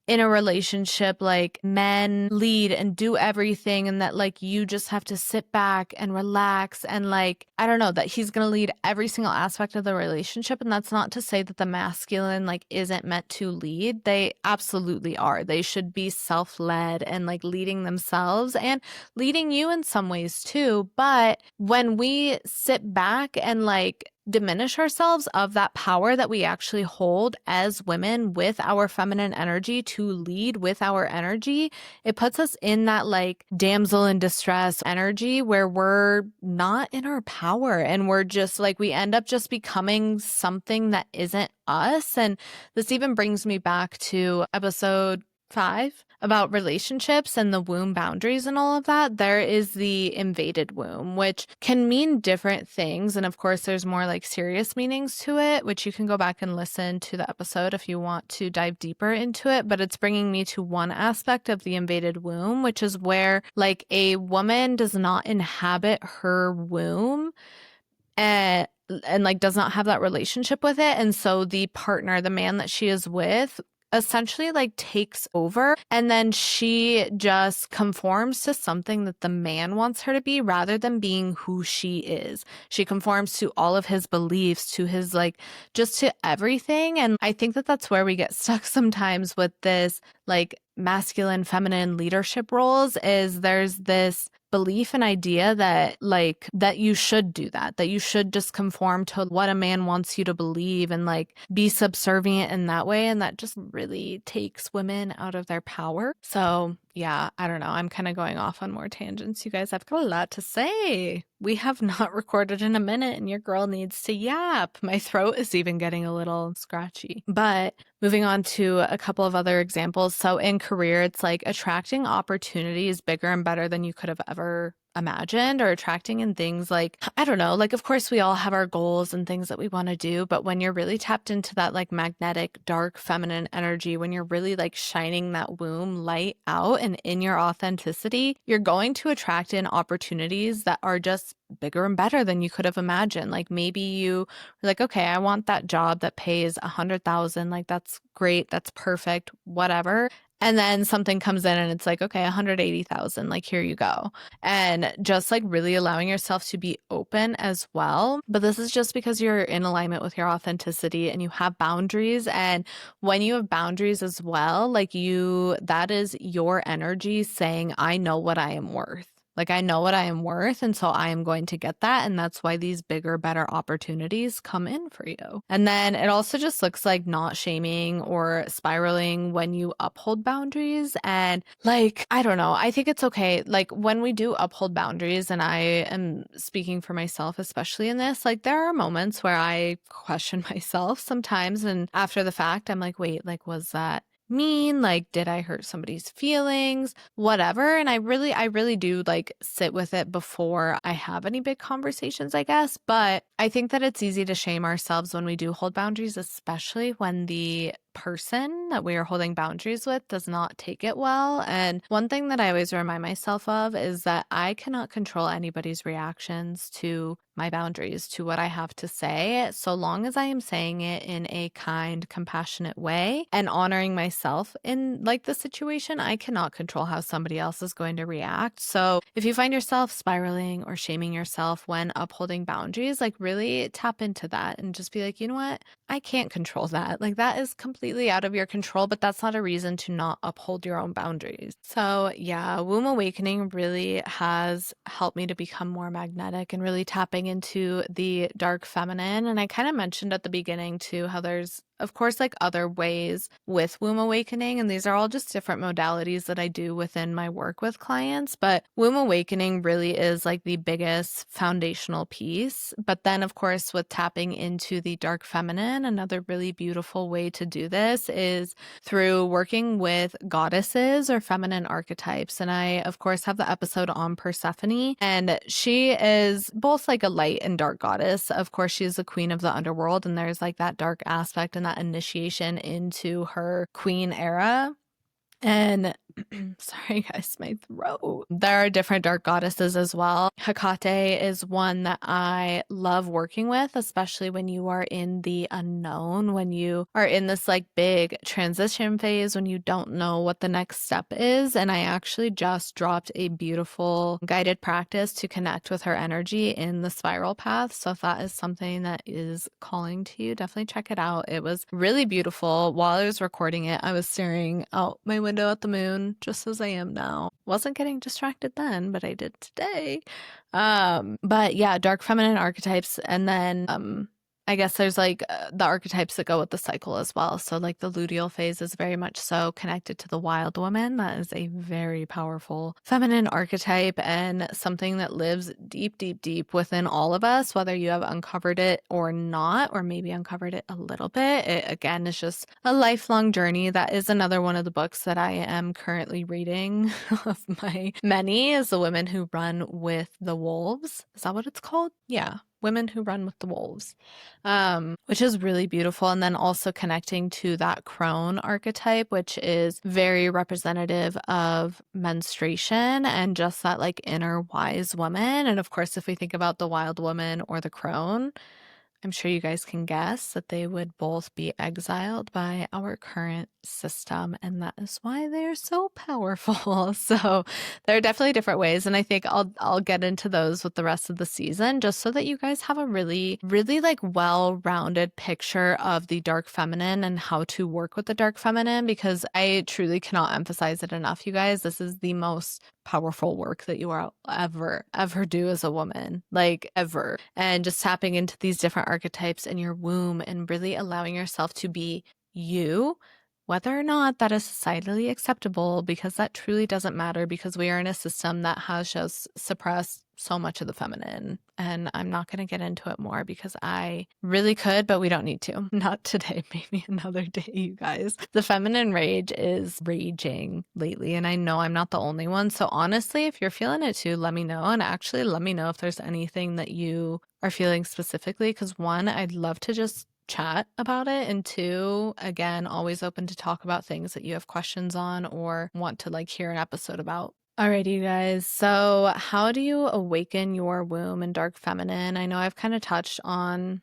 S1: in a relationship, like men lead and do everything, and that like you just have to sit back and relax, and like, I don't know, that he's gonna lead every single aspect of the relationship. And that's not to say that the masculine like isn't meant to lead. They absolutely are. They should be self-led and like leading themselves and leading you in some ways too. But when we sit back and like diminish ourselves of that power that we actually hold as women with our feminine energy to lead with our energy, it puts us in that like damsel in distress energy where we're not in our power, and we're just like, we end up just becoming something that isn't us. And this even brings me back to episode 5 about relationships and the womb boundaries and all of that. There is the invaded womb, which can mean different things. And of course, there's more like serious meanings to it, which you can go back and listen to the episode if you want to dive deeper into it. But it's bringing me to one aspect of the invaded womb, which is where like a woman does not inhabit her womb and like does not have that relationship with it. And so the partner, the man that she is with, essentially like takes over, and then she just conforms to something that the man wants her to be rather than being who she is. She conforms to all of his beliefs, to his like, just to everything. And I think that that's where we get stuck sometimes with this like masculine, feminine leadership roles, is there's this belief and idea that like that you should do that you should just conform to what a man wants you to believe and like be subservient in that way. And that just really takes women out of their power. So yeah, I don't know. I'm kind of going off on more tangents. You guys, I've got a lot to say. We have not recorded in a minute and your girl needs to yap. My throat is even getting a little scratchy. But moving on to a couple of other examples. So in career, it's like attracting opportunities bigger and better than you could have ever imagined, or attracting in things like, I don't know, like of course we all have our goals and things that we want to do, but when you're really tapped into that like magnetic, dark, feminine energy, when you're really like shining that womb light out and in your authenticity, you're going to attract in opportunities that are just bigger and better than you could have imagined. Like maybe you were like, okay, I want that job that pays 100,000. Like that's great. That's perfect. Whatever. And then something comes in and it's like, okay, 180,000, like here you go. And just like really allowing yourself to be open as well. But this is just because you're in alignment with your authenticity and you have boundaries. And when you have boundaries as well, like that is your energy saying, I know what I am worth. Like, I know what I am worth, and so I am going to get that. And that's why these bigger, better opportunities come in for you. And then it also just looks like not shaming or spiraling when you uphold boundaries. And like, I don't know, I think it's okay. Like when we do uphold boundaries, and I am speaking for myself, especially in this, like there are moments where I question myself sometimes. And after the fact, I'm like, wait, like, was that mean? Like, did I hurt somebody's feelings? Whatever. And I really do like sit with it before I have any big conversations, I guess. But I think that it's easy to shame ourselves when we do hold boundaries, especially when the person that we are holding boundaries with does not take it well. And one thing that I always remind myself of is that I cannot control anybody's reactions to my boundaries, to what I have to say, so long as I am saying it in a kind, compassionate way and honoring myself in like the situation. I cannot control how somebody else is going to react. So if you find yourself spiraling or shaming yourself when upholding boundaries, like really tap into that and just be like, you know what? I can't control that. Like that is completely out of your control, but that's not a reason to not uphold your own boundaries. So yeah, womb awakening really has helped me to become more magnetic and really tapping into the dark feminine. And I kind of mentioned at the beginning too, how there's of course, like other ways with womb awakening, and these are all just different modalities that I do within my work with clients. But womb awakening really is like the biggest foundational piece. But then, of course, with tapping into the dark feminine, another really beautiful way to do this is through working with goddesses or feminine archetypes. And I, of course, have the episode on Persephone, and she is both like a light and dark goddess. Of course, she's the queen of the underworld, and there's like that dark aspect and that initiation into her queen era. And sorry guys, my throat. There are different dark goddesses as well. Hecate is one that I love working with, especially when you are in the unknown, when you are in this like big transition phase, when you don't know what the next step is. And I actually just dropped a beautiful guided practice to connect with her energy in the spiral path. So if that is something that is calling to you, definitely check it out. It was really beautiful. While I was recording it, I was staring out my window at the moon, just as I am now. Wasn't getting distracted then, but I did today. But yeah, dark feminine archetypes. And then I guess there's like the archetypes that go with the cycle as well. So like the luteal phase is very much so connected to the wild woman. That is a very powerful feminine archetype and something that lives deep, deep, deep within all of us, whether you have uncovered it or not, or maybe uncovered it a little bit. It again is just a lifelong journey. That is another one of the books that I am currently reading of my many, is The Women Who Run with the Wolves. Is that what it's called? Yeah. Women Who Run with the Wolves, which is really beautiful. And then also connecting to that crone archetype, which is very representative of menstruation and just that like inner wise woman. And of course, if we think about the wild woman or the crone, I'm sure you guys can guess that they would both be exiled by our current system, and that is why they're so powerful. So there are definitely different ways, and I think I'll get into those with the rest of the season, just so that you guys have a really, really like well-rounded picture of the dark feminine and how to work with the dark feminine, because I truly cannot emphasize it enough, you guys. This is the most powerful work that you will ever do as a woman, like ever. And just tapping into these different archetypes in your womb and really allowing yourself to be you, whether or not that is societally acceptable, because that truly doesn't matter, because we are in a system that has just suppressed so much of the feminine. And I'm not going to get into it more because I really could, but we don't need to. Not today, maybe another day, you guys. The feminine rage is raging lately, and I know I'm not the only one. So honestly, if you're feeling it too, let me know. And actually, let me know if there's anything that you are feeling specifically, because one, I'd love to just chat about it, and two, again, always open to talk about things that you have questions on or want to like hear an episode about. Alrighty, you guys. So how do you awaken your womb and dark feminine? I know I've kind of touched on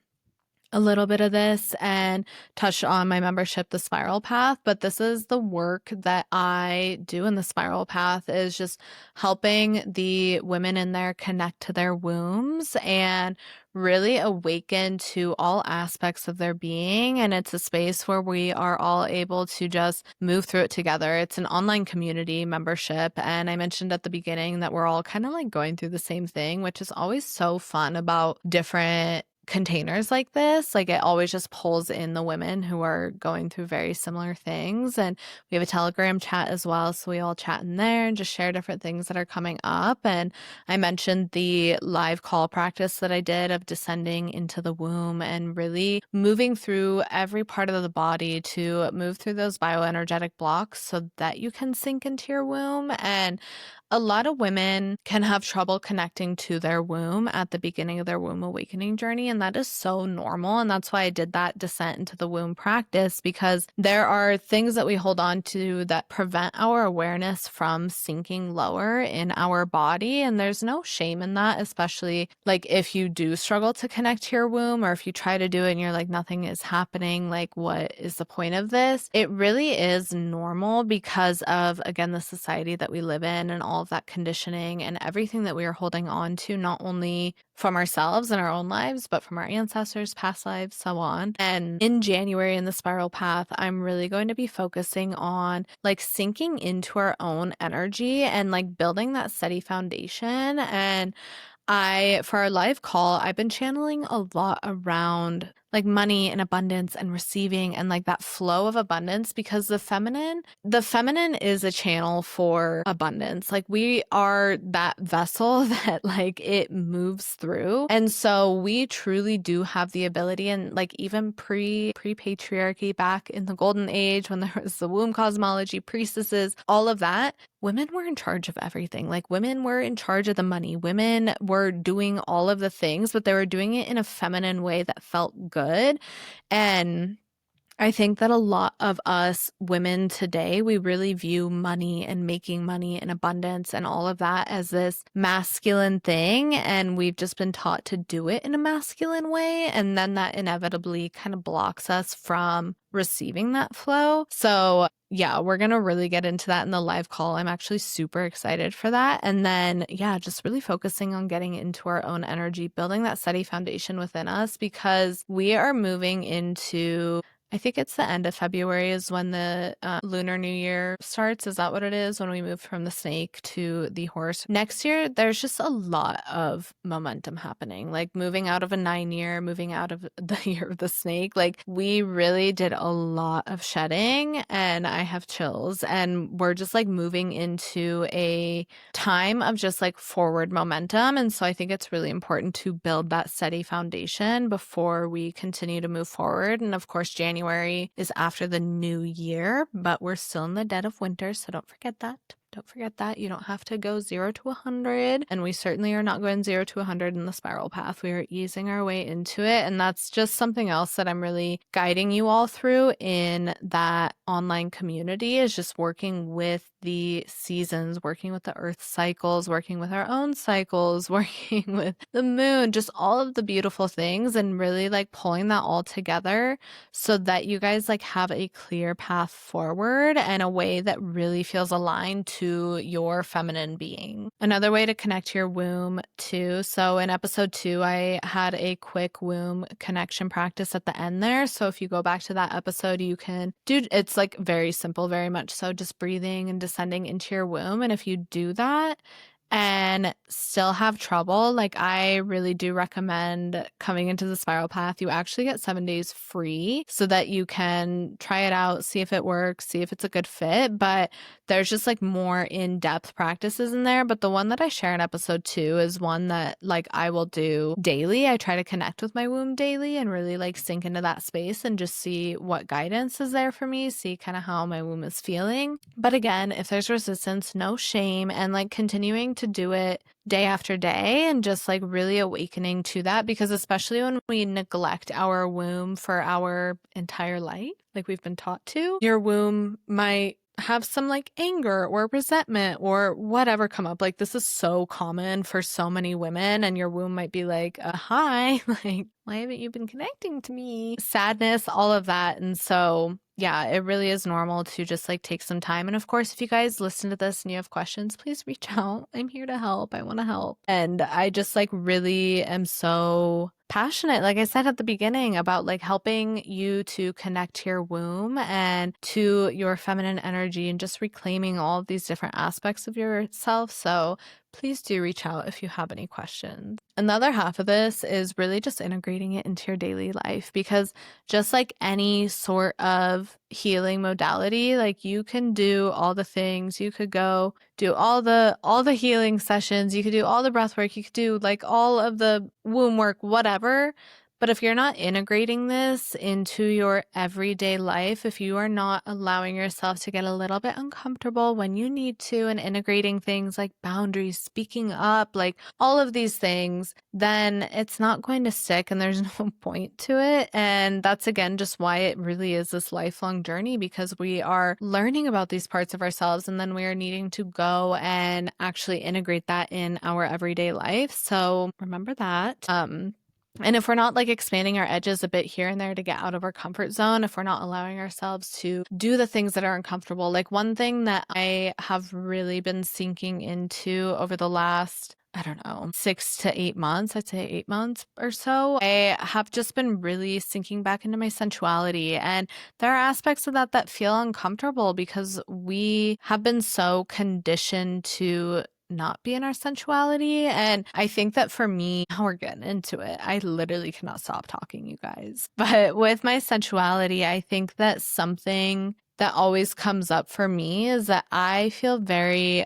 S1: a little bit of this and touched on my membership, The Spiral Path, but this is the work that I do in The Spiral Path, is just helping the women in there connect to their wombs and really awaken to all aspects of their being. And it's a space where we are all able to just move through it together. It's an online community membership. And I mentioned at the beginning that we're all kind of like going through the same thing, which is always so fun about different containers like this. Like it always just pulls in the women who are going through very similar things. And we have a Telegram chat as well, so we all chat in there and just share different things that are coming up. And I mentioned the live call practice that I did of descending into the womb and really moving through every part of the body to move through those bioenergetic blocks so that you can sink into your womb. And a lot of women can have trouble connecting to their womb at the beginning of their womb awakening journey. And that is so normal. And that's why I did that descent into the womb practice, because there are things that we hold on to that prevent our awareness from sinking lower in our body. And there's no shame in that, especially like if you do struggle to connect to your womb, or if you try to do it and you're like, nothing is happening. Like, what is the point of this? It really is normal because of, again, the society that we live in and all of that conditioning and everything that we are holding on to, not only from ourselves and our own lives, but from our ancestors, past lives, so on. And in January in the spiral path, I'm really going to be focusing on like sinking into our own energy and like building that steady foundation. And for our live call, I've been channeling a lot around like money and abundance and receiving and like that flow of abundance, because the feminine is a channel for abundance. Like we are that vessel that like it moves through. And so we truly do have the ability, and like even pre-patriarchy back in the golden age when there was the womb cosmology, priestesses, all of that, women were in charge of everything. Like women were in charge of the money. Women were doing all of the things, but they were doing it in a feminine way that felt good. And I think that a lot of us women today, we really view money and making money and abundance and all of that as this masculine thing. And we've just been taught to do it in a masculine way. And then that inevitably kind of blocks us from receiving that flow. So yeah, we're going to really get into that in the live call. I'm actually super excited for that. And then, yeah, just really focusing on getting into our own energy, building that steady foundation within us, because we are moving into, I think it's the end of February is when the Lunar New Year starts. Is that what it is? When we move from the snake to the horse. Next year, there's just a lot of momentum happening, like moving out of a 9-year, moving out of the year of the snake. Like we really did a lot of shedding, and I have chills, and we're just like moving into a time of just like forward momentum. And so I think it's really important to build that steady foundation before we continue to move forward. And of course, January is after the new year, but we're still in the dead of winter, so don't forget that. Don't forget that. You don't have to go 0 to 100. And we certainly are not going 0 to 100 in the spiral path. We are easing our way into it. And that's just something else that I'm really guiding you all through in that online community, is just working with the seasons, working with the earth cycles, working with our own cycles, working with the moon, just all of the beautiful things, and really like pulling that all together so that you guys like have a clear path forward and a way that really feels aligned to your feminine being. Another way to connect to your womb too. So in episode 2, I had a quick womb connection practice at the end there. So if you go back to that episode, you can do, it's like very simple, very much so, just breathing and descending into your womb. And if you do that and still have trouble, like I really do recommend coming into the spiral path. You actually get 7 days free so that you can try it out, see if it works, see if it's a good fit. But there's just like more in-depth practices in there. But the one that I share in episode 2 is one that like I will do daily. I try to connect with my womb daily and really like sink into that space and just see what guidance is there for me, see kind of how my womb is feeling. But again, if there's resistance, no shame, and like continuing to do it day after day and just like really awakening to that, because especially when we neglect our womb for our entire life, like we've been taught to, your womb might have some like anger or resentment or whatever come up. Like this is so common for so many women, and your womb might be like, hi, like, why haven't you been connecting to me? Sadness, all of that. And so yeah, it really is normal to just like take some time. And of course, if you guys listen to this and you have questions, please reach out. I'm here to help. I want to help. And I just like really am so passionate, like I said at the beginning, about like helping you to connect to your womb and to your feminine energy and just reclaiming all of these different aspects of yourself. So please do reach out if you have any questions. Another half of this is really just integrating it into your daily life, because just like any sort of healing modality, like you can do all the things. You could go do all the healing sessions. You could do all the breath work. You could do like all of the womb work, whatever. But if you're not integrating this into your everyday life, if you are not allowing yourself to get a little bit uncomfortable when you need to and integrating things like boundaries, speaking up, like all of these things, then it's not going to stick and there's no point to it. And that's again just why it really is this lifelong journey, because we are learning about these parts of ourselves and then we are needing to go and actually integrate that in our everyday life. So remember that. And if we're not like expanding our edges a bit here and there to get out of our comfort zone, if we're not allowing ourselves to do the things that are uncomfortable, like one thing that I have really been sinking into over the last, I don't know, 6 to 8 months, I'd say 8 months or so, I have just been really sinking back into my sensuality. And there are aspects of that that feel uncomfortable because we have been so conditioned to not be in our sensuality. And I think that for me, now we're getting into it. I literally cannot stop talking, you guys. But with my sensuality, I think that something that always comes up for me is that I feel very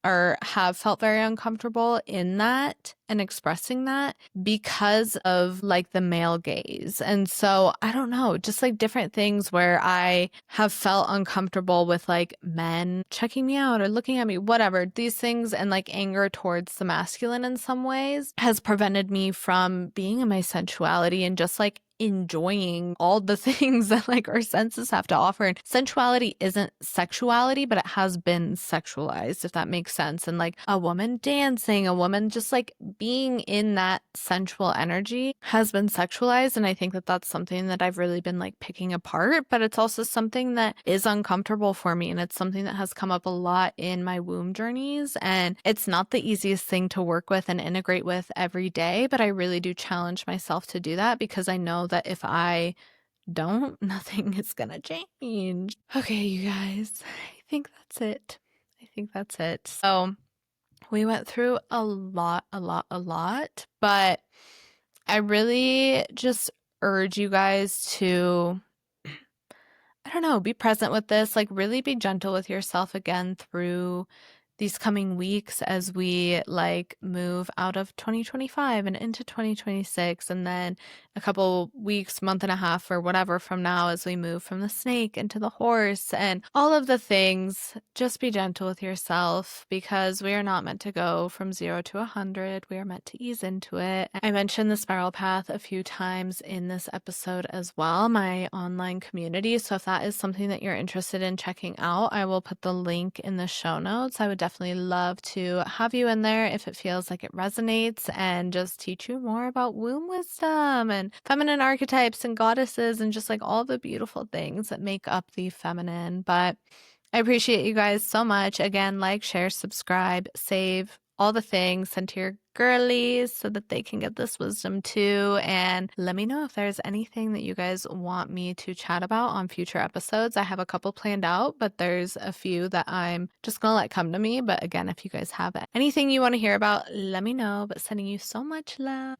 S1: or have felt very uncomfortable in that and expressing that because of like the male gaze. And so I don't know, just like different things where I have felt uncomfortable with like men checking me out or looking at me, whatever, these things, and like anger towards the masculine in some ways has prevented me from being in my sensuality and just like enjoying all the things that like our senses have to offer. And sensuality isn't sexuality, but it has been sexualized, if that makes sense. And like a woman dancing, a woman just like being in that sensual energy has been sexualized. And I think that that's something that I've really been like picking apart, but it's also something that is uncomfortable for me. And it's something that has come up a lot in my womb journeys. And it's not the easiest thing to work with and integrate with every day, but I really do challenge myself to do that because I know that if I don't, nothing is gonna change. Okay, you guys, I think that's it. So we went through a lot, but I really just urge you guys to, I don't know, be present with this, like really be gentle with yourself again through these coming weeks as we like move out of 2025 and into 2026, and then a couple weeks, month and a half or whatever from now as we move from the snake into the horse and all of the things. Just be gentle with yourself because we are not meant to go from 0 to 100. We are meant to ease into it. I mentioned the spiral path a few times in this episode as well, my online community. So if that is something that you're interested in checking out, I will put the link in the show notes. I would definitely love to have you in there if it feels like it resonates and just teach you more about womb wisdom and feminine archetypes and goddesses and just like all the beautiful things that make up the feminine. But I appreciate you guys so much. Again, like, share, subscribe, save, all the things, send to your girlies so that they can get this wisdom too. And let me know if there's anything that you guys want me to chat about on future episodes. I have a couple planned out, but there's a few that I'm just gonna let come to me. But again, if you guys have anything you want to hear about, let me know. But sending you so much love.